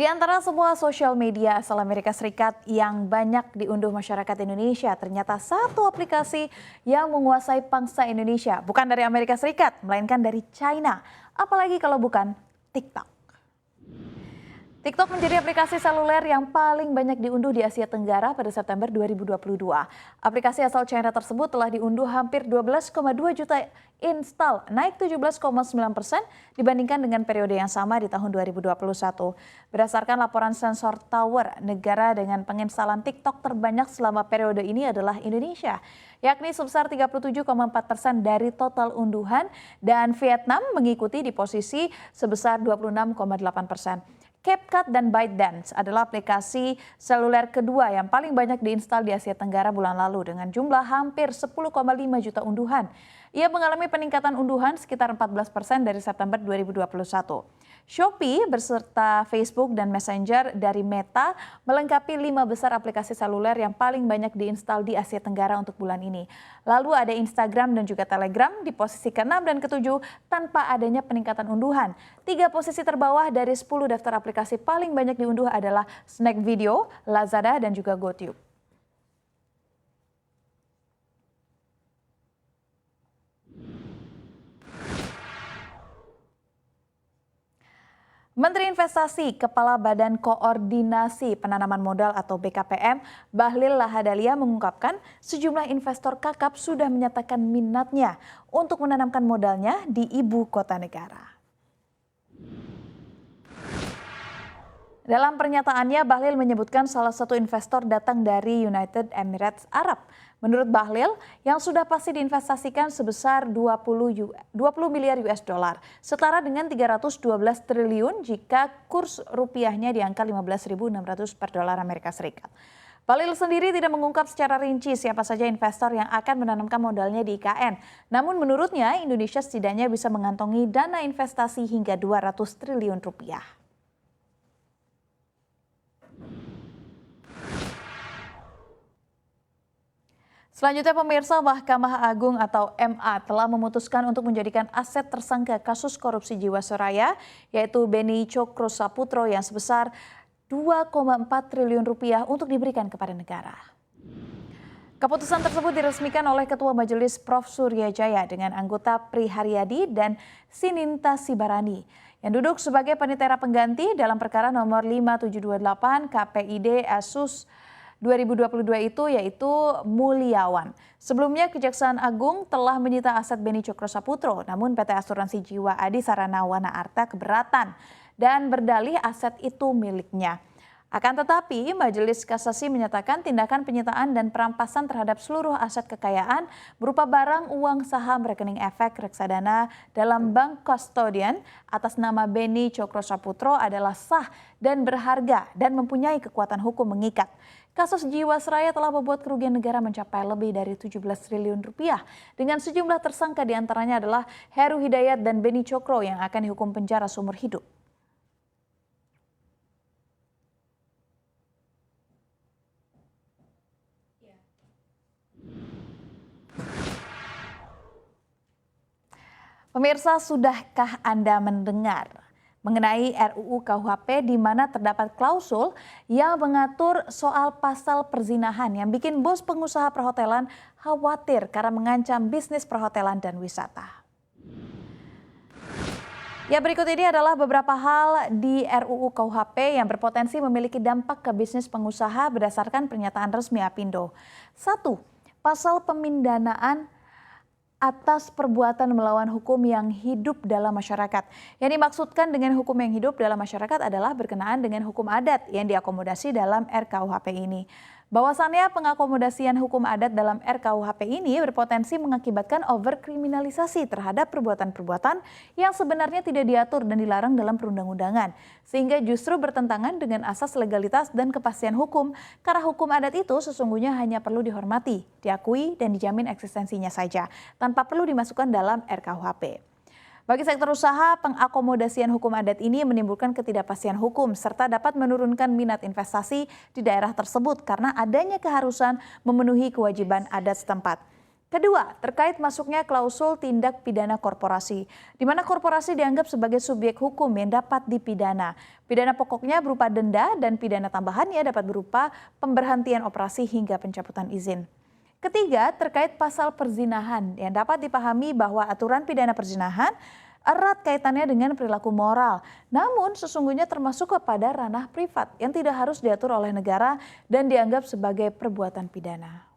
Di antara semua sosial media asal Amerika Serikat yang banyak diunduh masyarakat Indonesia, ternyata satu aplikasi yang menguasai pangsa Indonesia. Bukan dari Amerika Serikat, melainkan dari China. Apalagi kalau bukan TikTok. TikTok menjadi aplikasi seluler yang paling banyak diunduh di Asia Tenggara pada September 2022. Aplikasi asal China tersebut telah diunduh hampir 12,2 juta install, naik 17,9% dibandingkan dengan periode yang sama di tahun 2021. Berdasarkan laporan Sensor Tower, negara dengan penginstalan TikTok terbanyak selama periode ini adalah Indonesia, yakni sebesar 37,4% dari total unduhan, dan Vietnam mengikuti di posisi sebesar 26,8%. CapCut dan ByteDance adalah aplikasi seluler kedua yang paling banyak diinstal di Asia Tenggara bulan lalu dengan jumlah hampir 10,5 juta unduhan. Ia mengalami peningkatan unduhan sekitar 14% dari September 2021. Shopee beserta Facebook dan Messenger dari Meta melengkapi 5 besar aplikasi seluler yang paling banyak diinstal di Asia Tenggara untuk bulan ini. Lalu ada Instagram dan juga Telegram di posisi ke-6 dan ke-7 tanpa adanya peningkatan unduhan. 3 posisi terbawah dari 10 daftar aplikasi paling banyak diunduh adalah Snack Video, Lazada, dan juga GoTube. Menteri Investasi, Kepala Badan Koordinasi Penanaman Modal atau BKPM, Bahlil Lahadalia mengungkapkan sejumlah investor kakap sudah menyatakan minatnya untuk menanamkan modalnya di ibu kota negara. Dalam pernyataannya, Bahlil menyebutkan salah satu investor datang dari United Emirates Arab. Menurut Bahlil, yang sudah pasti diinvestasikan sebesar 20 miliar US dollar, setara dengan 312 triliun jika kurs rupiahnya di angka 15.600 per dolar Amerika Serikat. Bahlil sendiri tidak mengungkap secara rinci siapa saja investor yang akan menanamkan modalnya di IKN. Namun menurutnya, Indonesia setidaknya bisa mengantongi dana investasi hingga 200 triliun rupiah. Selanjutnya, pemirsa, Mahkamah Agung atau MA telah memutuskan untuk menjadikan aset tersangka kasus korupsi Jiwasraya, yaitu Beni Cokro-Saputro yang sebesar 2,4 triliun rupiah untuk diberikan kepada negara. Keputusan tersebut diresmikan oleh Ketua Majelis Prof. Surya Jaya dengan anggota Pri Haryadi dan Sininta Sibarani yang duduk sebagai panitera pengganti dalam perkara nomor 5728 KPID Asus 2022 itu, yaitu Mulyawan. Sebelumnya Kejaksaan Agung telah menyita aset Beni Cokro-Saputro, namun PT Asuransi Jiwa Adi Sarana Wana Arta keberatan dan berdalih aset itu miliknya. Akan tetapi, Majelis Kasasi menyatakan tindakan penyitaan dan perampasan terhadap seluruh aset kekayaan berupa barang, uang, saham, rekening efek, reksadana dalam bank kustodian atas nama Beni Cokro-Saputro adalah sah dan berharga dan mempunyai kekuatan hukum mengikat. Kasus Jiwasraya telah membuat kerugian negara mencapai lebih dari 17 triliun rupiah dengan sejumlah tersangka diantaranya adalah Heru Hidayat dan Beni Cokro yang akan dihukum penjara seumur hidup. Pemirsa, sudahkah Anda mendengar mengenai RUU KUHP di mana terdapat klausul yang mengatur soal pasal perzinahan yang bikin bos pengusaha perhotelan khawatir karena mengancam bisnis perhotelan dan wisata? Ya, berikut ini adalah beberapa hal di RUU KUHP yang berpotensi memiliki dampak ke bisnis pengusaha berdasarkan pernyataan resmi Apindo. 1. Pasal pemindanaan atas perbuatan melawan hukum yang hidup dalam masyarakat. Yang dimaksudkan dengan hukum yang hidup dalam masyarakat adalah berkenaan dengan hukum adat yang diakomodasi dalam RKUHP ini. Bahwasannya pengakomodasian hukum adat dalam RKUHP ini berpotensi mengakibatkan overkriminalisasi terhadap perbuatan-perbuatan yang sebenarnya tidak diatur dan dilarang dalam perundang-undangan. Sehingga justru bertentangan dengan asas legalitas dan kepastian hukum, karena hukum adat itu sesungguhnya hanya perlu dihormati, diakui, dan dijamin eksistensinya saja, tanpa perlu dimasukkan dalam RKUHP. Bagi sektor usaha, pengakomodasian hukum adat ini menimbulkan ketidakpastian hukum serta dapat menurunkan minat investasi di daerah tersebut karena adanya keharusan memenuhi kewajiban adat setempat. Kedua, terkait masuknya klausul tindak pidana korporasi, di mana korporasi dianggap sebagai subjek hukum yang dapat dipidana. Pidana pokoknya berupa denda dan pidana tambahannya dapat berupa pemberhentian operasi hingga pencabutan izin. Ketiga, terkait pasal perzinahan yang dapat dipahami bahwa aturan pidana perzinahan erat kaitannya dengan perilaku moral. Namun sesungguhnya termasuk kepada ranah privat yang tidak harus diatur oleh negara dan dianggap sebagai perbuatan pidana.